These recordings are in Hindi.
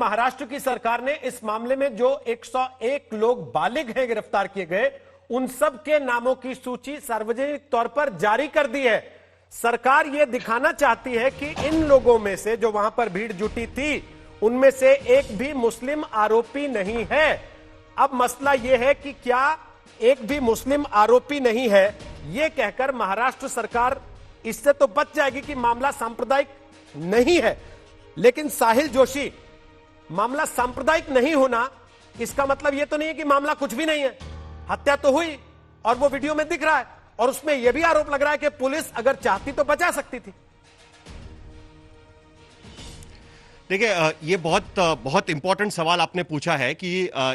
महाराष्ट्र की सरकार ने इस मामले में जो 101 लोग बालिग हैं गिरफ्तार किए गए, उन सब के नामों की सूची सार्वजनिक तौर पर जारी कर दी है। सरकार यह दिखाना चाहती है कि इन लोगों में से जो वहां पर भीड़ जुटी थी, उनमें से एक भी मुस्लिम आरोपी नहीं है। अब मसला यह है कि क्या एक भी मुस्लिम आरोपी नहीं है, यह कहकर महाराष्ट्र सरकार इससे तो बच जाएगी कि मामला सांप्रदायिक नहीं है। लेकिन साहिल जोशी, मामला सांप्रदायिक नहीं होना इसका मतलब यह तो नहीं है कि मामला कुछ भी नहीं है। हत्या तो हुई और वो वीडियो में दिख रहा है, और उसमें यह भी आरोप लग रहा है कि पुलिस अगर चाहती तो बचा सकती थी। देखिए, ये बहुत इंपॉर्टेंट सवाल आपने पूछा है कि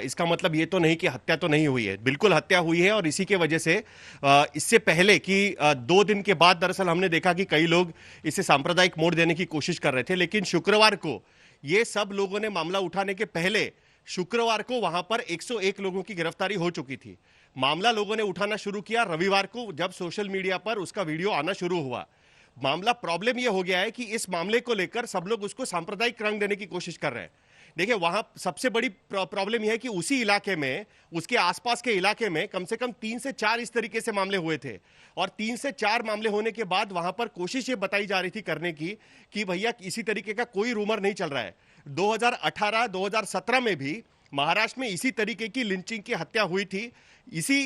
इसका मतलब ये तो नहीं कि हत्या तो नहीं हुई है। बिल्कुल हत्या हुई है, और इसी के वजह से इससे पहले कि 2 दिन के बाद दरअसल हमने देखा कि कई लोग इसे सांप्रदायिक मोड़ देने की कोशिश कर रहे थे। लेकिन शुक्रवार को ये सब लोगों ने मामला उठाने के पहले शुक्रवार को वहां पर 101 लोगों की गिरफ्तारी हो चुकी थी। मामला लोगों ने उठाना शुरू किया रविवार को, जब सोशल मीडिया पर उसका वीडियो आना शुरू हुआ। मामला प्रॉब्लम यह हो गया है कि इस मामले को लेकर सब लोग उसको सांप्रदायिक रंग देने की कोशिश कर रहे हैं। देखिए, वहां सबसे बड़ी प्रॉब्लम यह है कि उसी इलाके में, उसके आसपास के इलाके में कम से कम 3 से 4 इस तरीके से मामले हुए थे। और 3 से 4 मामले होने के बाद वहां पर कोशिश ये बताई जा रही थी करने की कि भैया इसी तरीके का कोई रूमर नहीं चल रहा है। 2018-2017 में भी महाराष्ट्र में इसी तरीके की लिंचिंग की हत्या हुई थी, इसी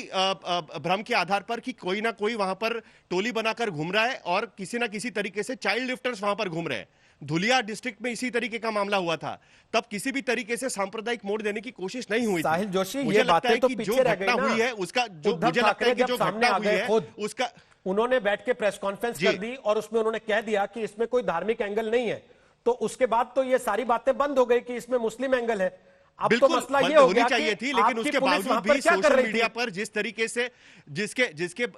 भ्रम के आधार पर कि कोई ना कोई वहां पर टोली बनाकर घूम रहा है और किसी ना किसी तरीके से चाइल्ड लिफ्टर्स वहां पर घूम रहे हैं। धुलिया डिस्ट्रिक्ट में इसी तरीके का मामला हुआ था, तब किसी भी तरीके से सांप्रदायिक मोड़ देने की कोशिश नहीं हुई। साहिल जोशी, मुझे ये लगता है बातें तो कि पीछे जो रह गई घटना ना। हुई है उसका जो उद्धव मुझे लगता है ठाकरे कि जब जो सामने घटना आ हुई गए है खुद, उसका उन्होंने बैठ के प्रेस कॉन्फ्रेंस कर दी और उसमें उन्होंने कह दिया कि इसमें कोई धार्मिक एंगल नहीं है। तो उसके बाद तो ये सारी बातें बंद हो गई कि इसमें मुस्लिम एंगल है। अब तो मसला ये हो गया चाहिए थी, लेकिन उसके बावजूद भी सोशल मीडिया पर जिस तरीके से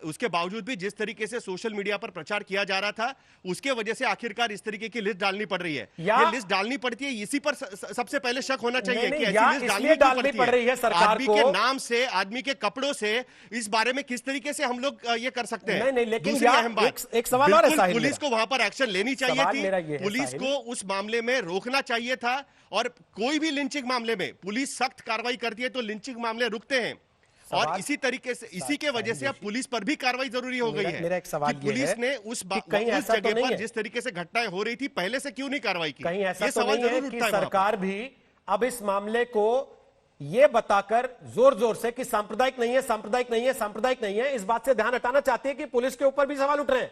उसके बावजूद भी जिस तरीके से सोशल मीडिया पर प्रचार किया जा रहा था, उसके वजह से आखिरकार इस तरीके की लिस्ट डालनी पड़ रही है। ये लिस्ट डालनी पड़ती है, इसी पर सबसे पहले शक होना चाहिए कि ऐसी लिस्ट डालनी पड़ रही है सरकार को। आदमी के नाम से, आदमी के कपड़ों से, इस बारे में किस तरीके से हम लोग ये कर सकते हैं। नहीं, लेकिन दूसरी अहम बात, एक सवाल और है, पुलिस को वहां पर एक्शन लेनी चाहिए थी, पुलिस को उस मामले में रोकना चाहिए था। और कोई भी लिंचिंग मामले में पुलिस सख्त कार्रवाई करती है तो लिंचिंग मामले रुकते हैं, और इसी तरीके से, इसी के वजह से अब पुलिस पर भी कार्रवाई जरूरी हो गई है। मेरा एक सवाल कि पुलिस ने उस जगह पर जिस तरीके से घटनाएं हो रही थी पहले से क्यों नहीं कार्रवाई की? कहीं ऐसा तो नहीं है कि सरकार भी अब इस मामले को यह बताकर जोर जोर से कि सांप्रदायिक नहीं है, सांप्रदायिक नहीं है, सांप्रदायिक नहीं है, इस बात से ध्यान हटाना चाहती है कि पुलिस के ऊपर भी सवाल उठ रहे हैं?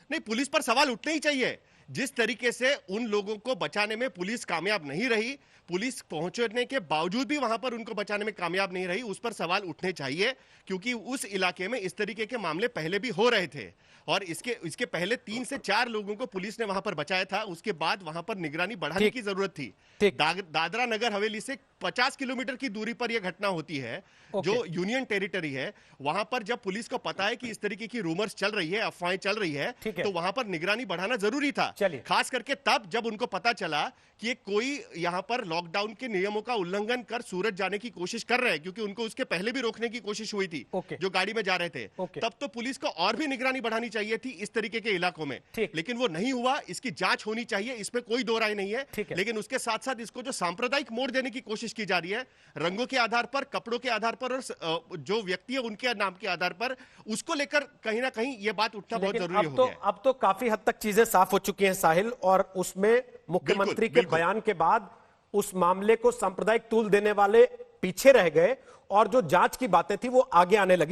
नहीं, पुलिस पर सवाल उठने ही चाहिए। जिस तरीके से उन लोगों को बचाने में पुलिस कामयाब नहीं रही, पुलिस पहुंचने के बावजूद भी वहां पर उनको बचाने में कामयाब नहीं रही, उस पर सवाल उठने चाहिए। क्योंकि उस इलाके में इस तरीके के मामले पहले भी हो रहे थे, और इसके पहले 3 से 4 लोगों को पुलिस ने वहां पर बचाया था। उसके बाद वहां पर निगरानी बढ़ाने की जरूरत थी। दादरा नगर हवेली से 50 किलोमीटर की दूरी पर यह घटना होती है, जो यूनियन टेरिटरी है। वहां पर जब पुलिस को पता है कि इस तरीके की रूमर्स चल रही है, अफवाहें चल रही है, तो वहां पर निगरानी बढ़ाना जरूरी था। खास करके तब जब उनको पता चला कि कोई यहां पर लॉकडाउन के नियमों का उल्लंघन कर सूरत जाने की कोशिश कर रहे हैं, क्योंकि उनको उसके पहले भी रोकने की कोशिश हुई थी जो गाड़ी में जा रहे थे। तब तो पुलिस को और भी निगरानी बढ़ानी चाहिए थी इस तरीके के इलाकों में, लेकिन वो नहीं हुआ। इसकी जांच होनी चाहिए, इसमें कोई दो राय नहीं है। लेकिन उसके साथ साथ इसको जो सांप्रदायिक मोड़ देने की कोशिश की जा रही है, रंगों के आधार पर, कपड़ों के आधार पर, और जो व्यक्ति है उनके नाम के आधार पर, उसको लेकर कहीं ना कहीं यह बात उठना बहुत जरूरी हो गया। अब तो काफी हद तक चीजें साफ हो चुकी हैं साहिल, और उसमें मुख्यमंत्री के बयान के बाद उस मामले को सांप्रदायिक तूल देने वाले पीछे रह गए, और जो जांच की बातें थी वो आगे आने लगी।